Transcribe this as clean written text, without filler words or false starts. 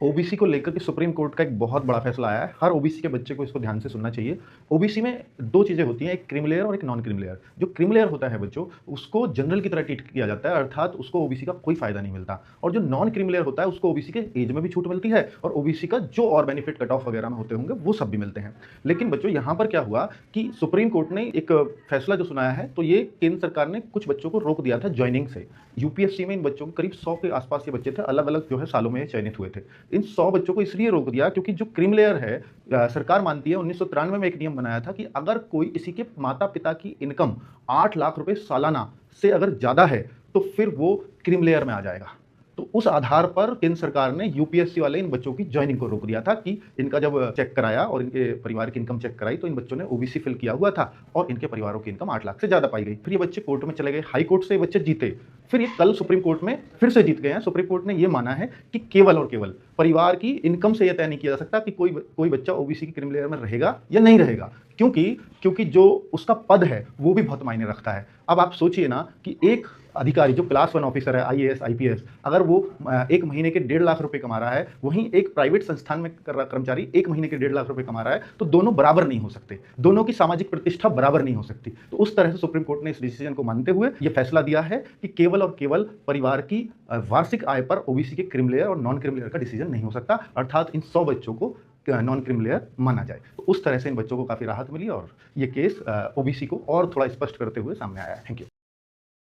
OBC को लेकर के सुप्रीम कोर्ट का एक बहुत बड़ा फैसला आया है। हर ओबीसी के बच्चे को इसको ध्यान से सुनना चाहिए। ओबीसी में 2 चीज़ें होती हैं, एक क्रीमी लेयर और एक नॉन क्रीमी लेयर। जो क्रीमी लेयर होता है बच्चों, उसको जनरल की तरह ट्रीट किया जाता है, अर्थात उसको ओबीसी का कोई फ़ायदा नहीं मिलता। और जो नॉन क्रीमी लेयर होता है, उसको ओबीसी के ऐज में भी छूट मिलती है और ओबीसी का जो और बेनिफिट कट ऑफ वगैरह में होते होंगे, वो सब भी मिलते हैं। लेकिन बच्चों यहाँ पर क्या हुआ कि सुप्रीम कोर्ट ने एक फैसला जो सुनाया है, तो ये केंद्र सरकार ने कुछ बच्चों को रोक दिया था जॉइनिंग से। यूपीएससी में इन बच्चों को करीब 100 के आसपास के बच्चे थे, अलग-अलग जो है सालों में ये चयनित हुए थे। इन 100 बच्चों को इसलिए रोक दिया क्योंकि जो क्रीम लेयर है, सरकार मानती है 1993 में एक नियम बनाया था कि अगर कोई किसी के माता-पिता की इनकम 8 लाख रुपए सालाना से अगर ज़्यादा है, तो फिर वो क्रीम लेयर में आ जाएगा। तो उस आधार पर केंद्र सरकार ने यूपीएससी वाले इन बच्चों की जॉइनिंग को रोक दिया था कि इनका जब चेक कराया और इनके परिवार की इनकम चेक कराई, तो इन बच्चों ने ओबीसी फिल किया हुआ था और इनके परिवारों की इनकम 8 लाख से ज़्यादा पाई गई। फिर ये बच्चे कोर्ट में चले गए, हाई कोर्ट से ये बच्चे जीते। फिर ये कल सुप्रीम कोर्ट में फिर से जीत गए हैं। सुप्रीम कोर्ट ने ये माना है कि केवल और केवल परिवार की इनकम से यह तय नहीं किया जा सकता कि कोई बच्चा ओबीसी की क्रीमी लेयर में रहेगा या नहीं रहेगा, क्योंकि जो उसका पद है वो भी बहुत मायने रखता है। अब आप सोचिए ना कि एक अधिकारी जो क्लास 1 ऑफिसर है, आईएएस, आईपीएस, अगर वो 1 महीने के 1.5 लाख रुपए कमा रहा है, वहीं एक प्राइवेट संस्थान में कर्मचारी 1 महीने के 1.5 लाख रुपए कमा रहा है, तो दोनों बराबर नहीं हो सकते। दोनों की सामाजिक प्रतिष्ठा बराबर नहीं हो सकती। तो उस तरह से सुप्रीम कोर्ट ने इस डिसीजन को मानते हुए ये फैसला दिया है कि केवल और केवल परिवार की वार्षिक आय पर ओबीसी के क्रीमी लेयर और नॉन क्रीमी लेयर का डिसीजन नहीं हो सकता, अर्थात इन 100 बच्चों को नॉन क्रीमी लेयर माना जाए। तो उस तरह से इन बच्चों को काफ़ी राहत मिली और ये केस ओबीसी को और थोड़ा स्पष्ट करते हुए सामने आया है। Thank you.